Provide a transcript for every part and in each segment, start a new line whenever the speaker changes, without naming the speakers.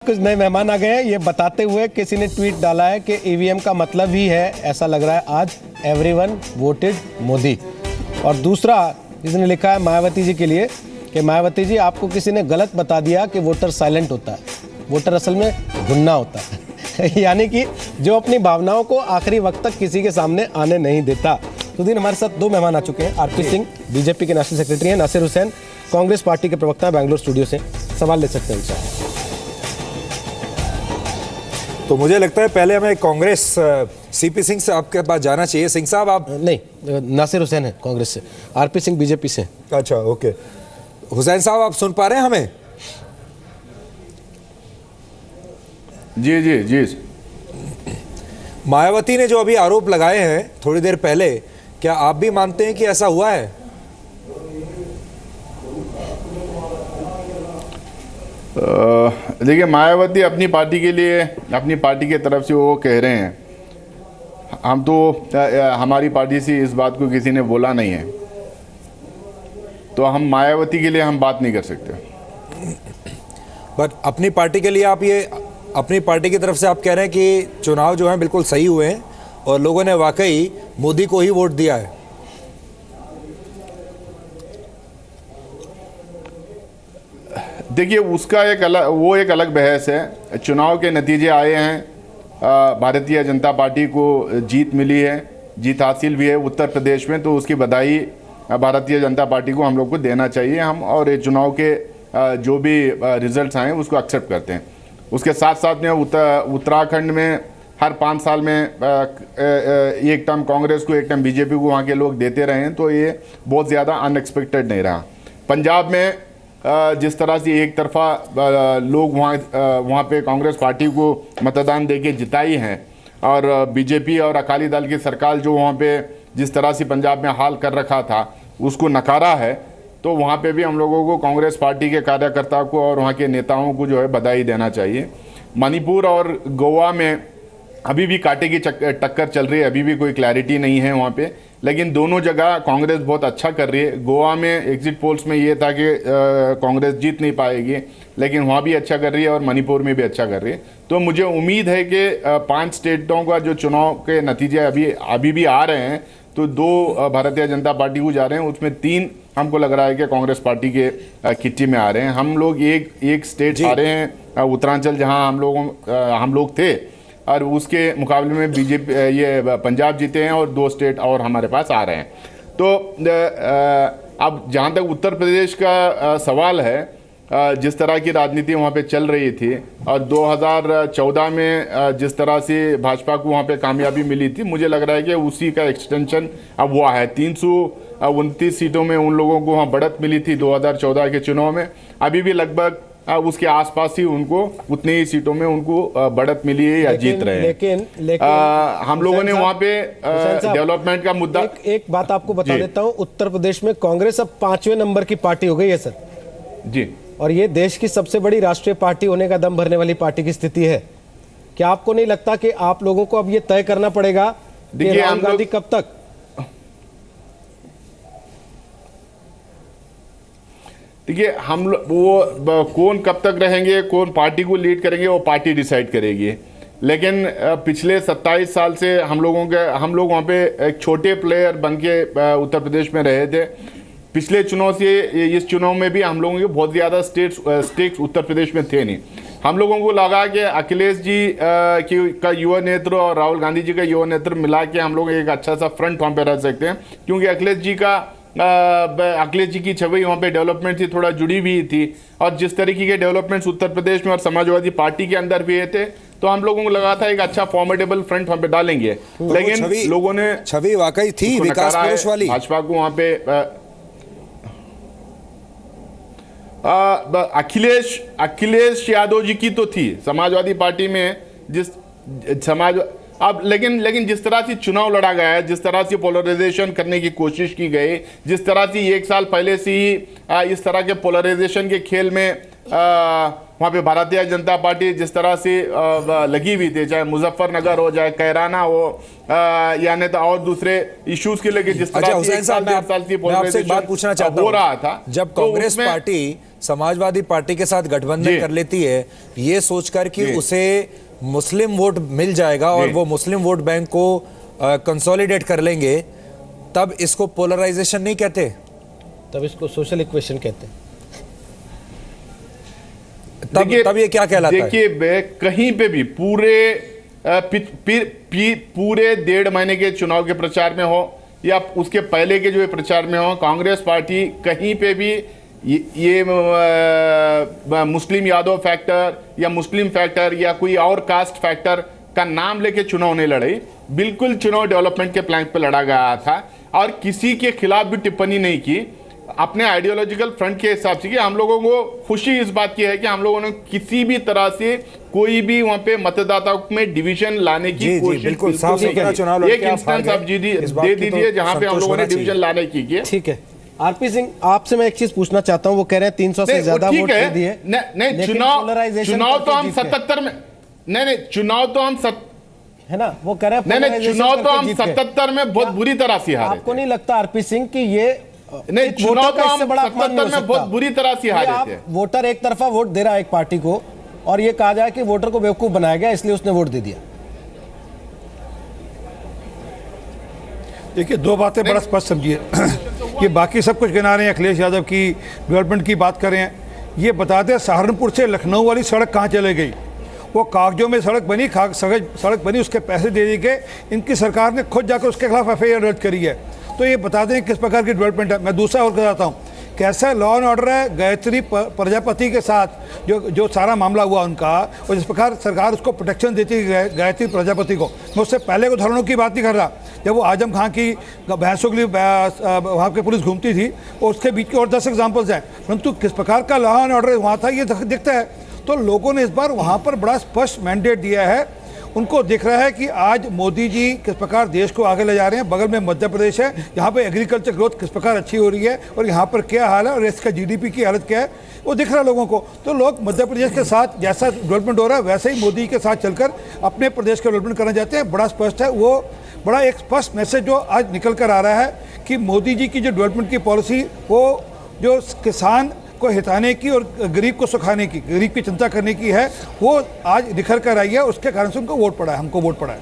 कुछ नए मेहमान आ गए हैं, ये बताते हुए किसी ने ट्वीट डाला है कि ईवीएम का मतलब ही है, ऐसा लग रहा है आज एवरीवन वोटेड मोदी। और दूसरा किसी ने लिखा है मायावती जी के लिए कि मायावती जी आपको किसी ने गलत बता दिया कि वोटर साइलेंट होता है, वोटर असल में घुन्ना होता है यानी कि जो अपनी भावनाओं को आखिरी वक्त तक किसी के सामने आने नहीं देता। तो दिन हमारे साथ दो मेहमान आ चुके हैं। आरपी सिंह बीजेपी के नेशनल सेक्रेटरी हैं, नासिर हुसैन कांग्रेस पार्टी के प्रवक्ता है, बैंगलोर स्टूडियो से। सवाल ले सकते हैं इनसे।
तो मुझे लगता है पहले हमें कांग्रेस सीपी सिंह से आपके पास जाना चाहिए। सिंह साहब आप
नहीं, नासिर हुसैन है कांग्रेस से, आरपी सिंह बीजेपी से।
अच्छा, ओके। हुसैन साहब आप सुन पा रहे हैं हमें?
जी जी जी।
मायावती ने जो अभी आरोप लगाए हैं थोड़ी देर पहले, क्या आप भी मानते हैं कि ऐसा हुआ है?
देखिए, मायावती अपनी पार्टी के लिए, अपनी पार्टी के तरफ से वो कह रहे हैं। हम तो हमारी पार्टी से इस बात को किसी ने बोला नहीं है, तो हम मायावती के लिए हम बात नहीं कर सकते।
बट अपनी पार्टी के लिए आप ये अपनी पार्टी की तरफ से आप कह रहे हैं कि चुनाव जो हैं बिल्कुल सही हुए हैं और लोगों ने वाकई मोदी को ही वोट दिया है।
देखिए, उसका एक अलग बहस है। चुनाव के नतीजे आए हैं, भारतीय जनता पार्टी को जीत मिली है, जीत हासिल भी है उत्तर प्रदेश में, तो उसकी बधाई भारतीय जनता पार्टी को हम लोग को देना चाहिए। हम और ये चुनाव के जो भी रिजल्ट्स आए उसको एक्सेप्ट करते हैं। उसके साथ साथ में उत्तराखंड में हर 5 साल में एक टर्म कांग्रेस को, एक टर्म बीजेपी को वहाँ के लोग देते रहे हैं, तो ये बहुत ज़्यादा अनएक्सपेक्टेड नहीं रहा। पंजाब में जिस तरह से एक तरफा लोग वहाँ पे कांग्रेस पार्टी को मतदान देके जिताई हैं, और बीजेपी और अकाली दल की सरकार जो वहाँ पे जिस तरह से पंजाब में हाल कर रखा था उसको नकारा है, तो वहाँ पे भी हम लोगों को कांग्रेस पार्टी के कार्यकर्ताओं को और वहाँ के नेताओं को जो है बधाई देना चाहिए। मणिपुर और गोवा में अभी भी कांटे की टक्कर चल रही है, अभी भी कोई क्लैरिटी नहीं है वहाँ पे, लेकिन दोनों जगह कांग्रेस बहुत अच्छा कर रही है। गोवा में एग्जिट पोल्स में ये था कि कांग्रेस जीत नहीं पाएगी, लेकिन वहाँ भी अच्छा कर रही है और मणिपुर में भी अच्छा कर रही है। तो मुझे उम्मीद है कि 5 स्टेटों का जो चुनाव के नतीजे अभी भी आ रहे हैं, तो 2 भारतीय जनता पार्टी को जा रहे हैं, उसमें 3 हमको लग रहा है कि कांग्रेस पार्टी के किट्टी में आ रहे हैं। हम लोग एक स्टेट आ रहे हैं उत्तरांचल, जहाँ हम लोग थे, और उसके मुकाबले में बीजेपी ये पंजाब जीते हैं और 2 स्टेट और हमारे पास आ रहे हैं। तो अब जहाँ तक उत्तर प्रदेश का सवाल है, जिस तरह की राजनीति वहाँ पे चल रही थी और 2014 में जिस तरह से भाजपा को वहाँ पे कामयाबी मिली थी, मुझे लग रहा है कि उसी का एक्सटेंशन अब हुआ है। 329 सीटों में उन लोगों को वहाँ बढ़त मिली थी 2014 के चुनाव में, अभी भी लगभग उसके आसपास ही उनको उतनी ही सीटों में उनको बढ़त मिली है या जीत रहे हैं।
लेकिन
हम लोगों ने वहाँ पे डेवलपमेंट का मुद्दा
एक बात आपको बता देता हूँ, उत्तर प्रदेश में कांग्रेस अब 5वें नंबर की पार्टी हो गई है सर
जी, और
ये देश की सबसे बड़ी राष्ट्रीय पार्टी होने का दम भरने वाली पार्टी की स्थिति है। क्या आपको नहीं लगता कि आप लोगों को अब ये तय करना पड़ेगा कि राहुल गांधी कब तक?
देखिए, हम वो कौन कब तक रहेंगे, कौन पार्टी को लीड करेंगे, वो पार्टी डिसाइड करेगी। लेकिन पिछले 27 साल से हम लोग वहाँ पे एक छोटे प्लेयर बन के उत्तर प्रदेश में रहे थे। पिछले चुनाव से इस चुनाव में भी हम लोगों के बहुत ज़्यादा स्टेक्स उत्तर प्रदेश में थे नहीं। हम लोगों को लगा कि अखिलेश जी का युवा नेतृत्व और राहुल गांधी जी का युवा नेतृत्व मिला के हम लोग एक अच्छा सा फ्रंट वहाँ पे रह सकते हैं, क्योंकि अखिलेश जी की छवि वहाँ पे डेवलपमेंट से थोड़ा जुड़ी हुई थी, और जिस तरीके के डेवलपमेंट्स उत्तर प्रदेश में और समाजवादी पार्टी के अंदर भी थे, तो हम लोगों को लगा था एक अच्छा फॉर्मेडेबल फ्रंट वहाँ पे डालेंगे। लेकिन लोगों ने
छवि वाकई थी विकास पुरुष वाली
भाजपा को वहाँ पे अखिलेश यादव जी की तो थी समाजवादी पार्टी में, अब लेकिन जिस तरह से चुनाव लड़ा गया है, जिस तरह से पोलराइजेशन करने की कोशिश की गई, जिस तरह से 1 साल पहले से ही इस तरह के पोलराइजेशन के खेल में वहाँ पे भारतीय जनता पार्टी जिस तरह से लगी हुई थी, चाहे मुजफ्फरनगर हो, चाहे कैराना हो, या नहीं तो और दूसरे इश्यूज के लेके जिस तरह से 1 साल 1.5 साल की
मैं आपसे एक बात पूछना चाहता
हो रहा था,
जब कांग्रेस पार्टी समाजवादी पार्टी के साथ गठबंधन कर लेती है ये सोचकर कि उसे मुस्लिम वोट मिल जाएगा और वो मुस्लिम वोट बैंक को कंसोलिडेट कर लेंगे, तब इसको पोलराइजेशन नहीं कहते,
तब इसको सोशल इक्वेशन कहते हैं।
तब ये क्या कहलाता है?
देखिए, कहीं पे भी पूरे 1.5 महीने के चुनाव के प्रचार में हो या उसके पहले के जो प्रचार में हो, कांग्रेस पार्टी कहीं पे भी ये मुस्लिम यादव फैक्टर या मुस्लिम फैक्टर या कोई और कास्ट फैक्टर का नाम लेके चुनाव नहीं लड़ी। बिल्कुल चुनाव डेवलपमेंट के प्लान पे लड़ा गया था और किसी के खिलाफ भी टिप्पणी नहीं की, अपने आइडियोलॉजिकल फ्रंट के हिसाब से कि हम लोगों को खुशी इस बात की है कि हम लोगों ने किसी भी तरह से कोई भी वहां पे मतदाताओं में डिवीजन लाने की कोशिश
बिल्कुल साफ सुथरा चुनाव
एक इंस्टेंस आप दे दीजिए जहां पे हम लोगों ने डिवीजन लाने की।
ठीक है आरपी सिंह, आपसे मैं एक चीज पूछना चाहता हूं, वो कह रहे हैं 300 से ज्यादा वोट दे दिए।
नहीं, चुनाव तो हम 77 में नहीं, चुनाव तो हम
है ना, वो कह रहे हैं
नहीं, चुनाव तो हम 77 में बहुत बुरी तरह से हारे।
आपको नहीं लगता आरपी सिंह कि ये
नहीं, चुनाव तो हम 77 में बहुत बुरी तरह से हारे थे।
वोटर एक तरफा वोट दे रहा है एक पार्टी को और ये कहा जाए कि वोटर को बेवकूफ बनाया गया इसलिए उसने वोट दे दिया।
देखिए, दो बातें बड़ा स्पष्ट समझिए। ये बाकी सब कुछ गिना रहे हैं, अखिलेश यादव की डेवलपमेंट की बात कर रहे हैं, ये बता दें सहारनपुर से लखनऊ वाली सड़क कहाँ चले गई? वो कागजों में सड़क बनी, सड़क बनी, उसके पैसे दे दिए गए, इनकी सरकार ने खुद जाकर उसके खिलाफ FIR दर्ज करी है। तो ये बता दें किस प्रकार की डेवलपमेंट है। मैं दूसरा और बताता हूँ, कैसा लॉ एंड ऑर्डर है गायत्री प्रजापति के साथ जो सारा मामला हुआ उनका, और जिस प्रकार सरकार उसको प्रोटेक्शन देती है गायत्री प्रजापति को। मैं उससे पहले उदाहरणों की बात नहीं कर रहा, जब वो आजम खां की भैंसों के लिए वहाँ की पुलिस घूमती थी, और उसके बीच के और 10 एग्जाम्पल्स हैं, परंतु किस प्रकार का लॉ एंड ऑर्डर वहाँ था ये दिखता है। तो लोगों ने इस बार वहाँ पर बड़ा स्पष्ट मैंडेट दिया है, उनको दिख रहा है कि आज मोदी जी किस प्रकार देश को आगे ले जा रहे हैं। बगल में मध्य प्रदेश है, यहाँ पे एग्रीकल्चर ग्रोथ किस प्रकार अच्छी हो रही है और यहाँ पर क्या हाल है और इसका GDP की हालत क्या है वो दिख रहा है लोगों को। तो लोग मध्य प्रदेश के साथ जैसा डेवलपमेंट हो रहा है वैसे ही मोदी के साथ चलकर अपने प्रदेश का डेवलपमेंट करना चाहते हैं। बड़ा स्पष्ट है, वो बड़ा एक स्पष्ट मैसेज जो आज निकल कर आ रहा है कि मोदी जी की जो डेवलपमेंट की पॉलिसी, वो जो किसान को हिताने की और गरीब को सुखाने की, गरीब की चिंता करने की है, वो आज निखर कर आई है। उसके कारण से उनको वोट पड़ा है, हमको वोट पड़ा है।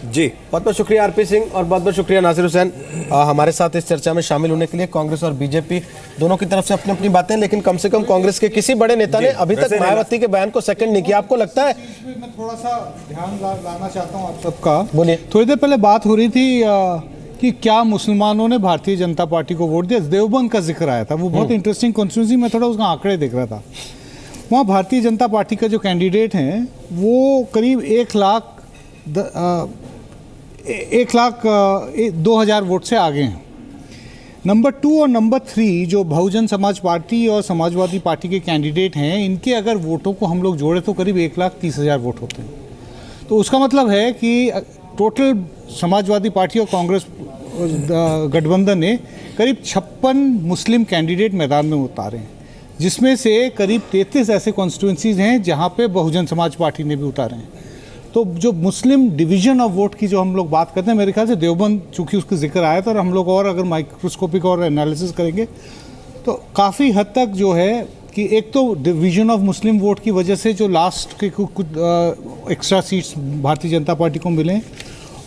जी बहुत बहुत शुक्रिया आरपी सिंह और बहुत बहुत शुक्रिया नासिर हुसैन हमारे साथ इस चर्चा में शामिल होने के लिए। कांग्रेस और बीजेपी दोनों की तरफ से अपनी अपनी बातें, लेकिन कम से कम कांग्रेस के किसी बड़े नेता ने अभी तक मायावती के बयान को सेकंड नहीं किया। आपको लगता है?
मैं थोड़ा सा ध्यान लाना चाहता हूँ आप सबका।
बोलिए।
थोड़ी देर पहले बात हो रही थी कि क्या मुसलमानों ने भारतीय जनता पार्टी को वोट दिया। देवबंद का जिक्र आया था, वो बहुत इंटरेस्टिंग कॉन्स्टिट्यूंसी, मैं थोड़ा उसका आंकड़े देख रहा था। वहाँ भारतीय जनता पार्टी का जो कैंडिडेट हैं वो करीब 1,02,000 वोट से आगे हैं। नंबर 2 और नंबर 3 जो बहुजन समाज पार्टी और समाजवादी पार्टी के कैंडिडेट हैं, इनके अगर वोटों को हम लोग जोड़े तो करीब 1,30,000 वोट होते हैं। तो उसका मतलब है कि टोटल समाजवादी पार्टी और कांग्रेस गठबंधन ने करीब 56 मुस्लिम कैंडिडेट मैदान में उतारे हैं, जिसमें से करीब 33 ऐसे कॉन्स्टिट्यूंसीज हैं जहां पे बहुजन समाज पार्टी ने भी उतारे हैं। तो जो मुस्लिम डिवीजन ऑफ वोट की जो हम लोग बात करते हैं, मेरे ख्याल से देवबंद चूँकि उसका जिक्र आया था, और हम लोग और अगर माइक्रोस्कोपिक और एनालिसिस करेंगे तो काफ़ी हद तक जो है कि एक तो डिवीजन ऑफ मुस्लिम वोट की वजह से जो लास्ट के कुछ extra seats Bharatiya Janata party को मिले,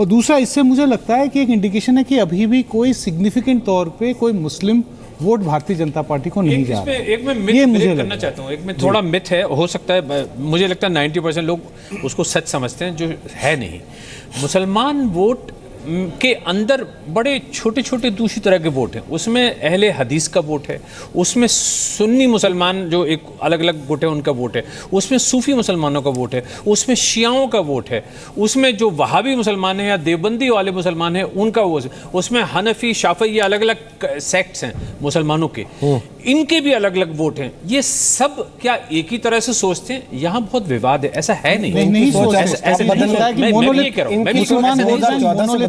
और दूसरा इससे मुझे लगता है कि एक इंडिकेशन है कि अभी भी कोई सिग्निफिकेंट तौर पे कोई मुस्लिम वोट भारतीय जनता पार्टी को नहीं जा रहा है।
एक मैं मिथ ब्रेक करना चाहता हूँ, एक में थोड़ा मिथ है, हो सकता है, मुझे लगता है 90% लोग उसको सच समझते हैं, जो है नहीं। मुसलमान वोट के अंदर बड़े छोटे छोटे दूसरी तरह के वोट हैं। उसमें अहले हदीस का वोट है, उसमें सुन्नी मुसलमान जो एक अलग अलग गुट है उनका वोट है, उसमें सूफी मुसलमानों का वोट है, उसमें शियाओं का वोट है, उसमें जो वहाबी मुसलमान हैं या देवबंदी वाले मुसलमान हैं उनका वो, उसमें हनफी शाफी ये अलग अलग सेक्ट्स हैं मुसलमानों के, इनके भी अलग अलग वोट हैं। ये सब क्या एक ही तरह से सोचते हैं? यहाँ बहुत विवाद है, ऐसा है नहीं।
नहीं सोच ऐसे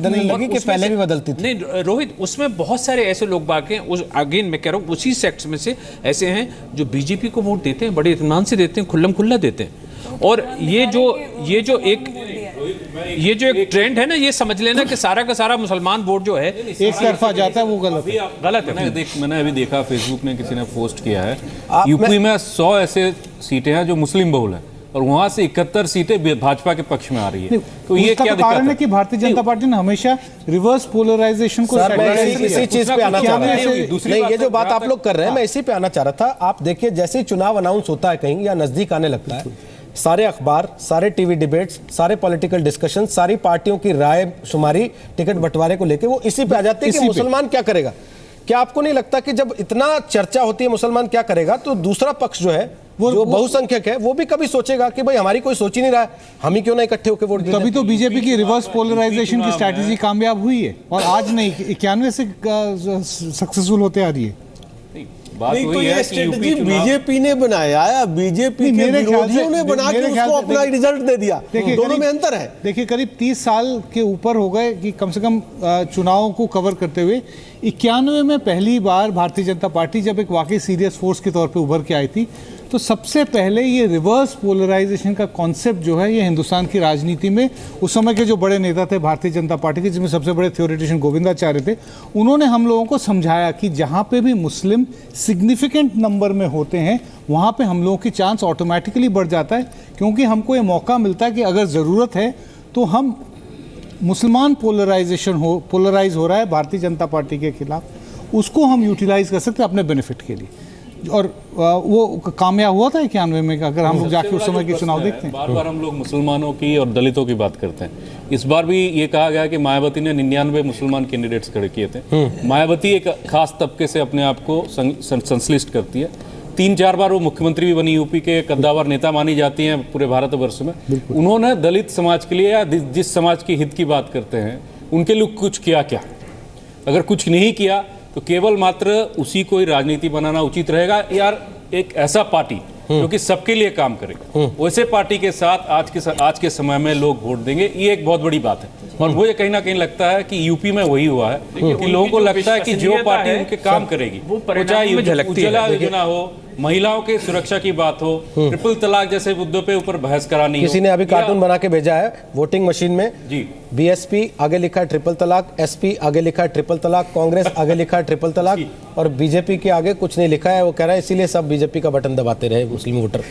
बदलने लगी कि
उसमें
पहले
से-
भी बदलती थी?
नहीं रोहित, उसमें बहुत सारे ऐसे लोग बाकी हैं, उस अगेन मैं कह रहा हूँ उसी सेक्ट में से ऐसे हैं जो बीजेपी को वोट देते हैं, बड़े इत्मीनान से देते हैं, खुल्लम खुल्ला देते हैं। और ये जो एक ट्रेंड है ना, ये समझ लेना कि सारा का सारा मुसलमान वोट जो है
एक तरफा जाता है, वो गलत है।
गलत है।
मैंने अभी देखा फेसबुक में किसी ने पोस्ट किया है,
आप-
यूपी में 100 ऐसे सीटें हैं जो मुस्लिम बहुल हैं और वहां से 71 सीटें भाजपा के पक्ष में आ रही है। तो ये
उसका
क्या
तो कारण
दिक्कत
है कि भारतीय जनता पार्टी ने हमेशा रिवर्स पोलराइजेशन को
सर मैं
strategize किया।
इसी चीज पे आना चाह रहा था।
दूसरी
नहीं,
बात
ये जो
है,
बात
जहाँ
आप लोग कर रहे हैं मैं इसी पे आना चाह रहा था। आप देखिए जैसे ही चुनाव अनाउंस होता है कहीं या नजदीक आने लगता है, सारे अखबार, सारे टीवी डिबेट्स, सारे पॉलिटिकल डिस्कशन, सारी पार्टियों की राय शुमारी टिकट बंटवारे को लेके वो इसी पे आ जाते हैं कि
इसी पे।
मुसलमान क्या करेगा। क्या आपको नहीं लगता कि जब इतना चर्चा होती है मुसलमान क्या करेगा, तो दूसरा पक्ष जो है जो बहुसंख्यक है वो भी कभी सोचेगा कि भाई हमारी कोई सोच ही नहीं रहा है, हम ही क्यों ना इकट्ठे होकर वोट दें।
तभी तो बीजेपी की रिवर्स पोलराइजेशन की स्ट्रैटेजी कामयाब हुई है और आज नहीं 91 से सक्सेसफुल होते आ रही है।
बात
नहीं तो
वही है
ये
कि
स्ट्रेटजी
यूपी चुनाव
बीजेपी ने बनाया या बीजेपी
नहीं,
के
मेरे ख्याल से-
विरोधियों ने बना के
मेरे ख्याल
उसको
से-
अपना रिजल्ट दे दिया।
देखिए,
दोनों में
करीब-
अंतर है।
देखिए करीब 30 साल के ऊपर हो गए कि कम से कम चुनावों को कवर करते हुए 91 में पहली बार भारतीय जनता पार्टी जब एक वाकई सीरियस फोर्स के तौर पे उभर के आई थी, तो सबसे पहले ये रिवर्स पोलराइजेशन का कॉन्सेप्ट जो है ये हिंदुस्तान की राजनीति में उस समय के जो बड़े नेता थे भारतीय जनता पार्टी के, जिसमें सबसे बड़े थ्योरेटिशियन गोविंदाचार्य थे, उन्होंने हम लोगों को समझाया कि जहाँ पे भी मुस्लिम सिग्निफिकेंट नंबर में होते हैं वहाँ पे हम लोगों की चांस ऑटोमेटिकली बढ़ जाता है, क्योंकि हमको ये मौका मिलता है कि अगर ज़रूरत है तो हम मुसलमान पोलराइज हो रहा है भारतीय जनता पार्टी के खिलाफ, उसको हम यूटिलाइज कर सकते हैं अपने बेनिफिट के लिए। और वो कामयाब हुआ था 91 में, अगर हम लोग जाके उस समय के चुनाव देखते हैं।
बार बार हम लोग मुसलमानों की और दलितों की बात करते हैं। इस बार भी ये कहा गया कि मायावती ने 99 मुसलमान कैंडिडेट्स खड़े किए थे। मायावती एक खास तबके से अपने आप को संश्लिष्ट करती है। 3-4 बार वो मुख्यमंत्री भी बनी, यूपी के कद्दावर नेता मानी जाती हैं पूरे भारतवर्ष में। उन्होंने दलित समाज के लिए या जिस समाज के हित की बात करते हैं उनके लिए कुछ किया क्या? अगर कुछ नहीं किया तो केवल मात्र उसी को ही राजनीति बनाना उचित रहेगा। यार एक ऐसा पार्टी जो कि सबके लिए काम करे, वैसे पार्टी के साथ आज के समय में लोग वोट देंगे, ये एक बहुत बड़ी बात है। और मुझे कहीं ना कहीं लगता है कि यूपी में वही हुआ है कि लोगों को लगता है कि जो पार्टी उनके काम करेगी,
वो परिणाम में झलकती है।
उज्ज्वला योजना हो, महिलाओं के सुरक्षा की बात हो, ट्रिपल तलाक जैसे मुद्दों पे ऊपर बहस करानी हो।
किसी ने अभी कार्टून बना के भेजा है वोटिंग मशीन में
जी।
बीएसपी आगे लिखा है ट्रिपल तलाक, एसपी आगे लिखा है ट्रिपल तलाक, कांग्रेस आगे लिखा है ट्रिपल तलाक और बीजेपी के आगे कुछ नहीं लिखा है। वो कह रहा है इसीलिए सब बीजेपी का बटन दबाते रहे मुस्लिम वोटर।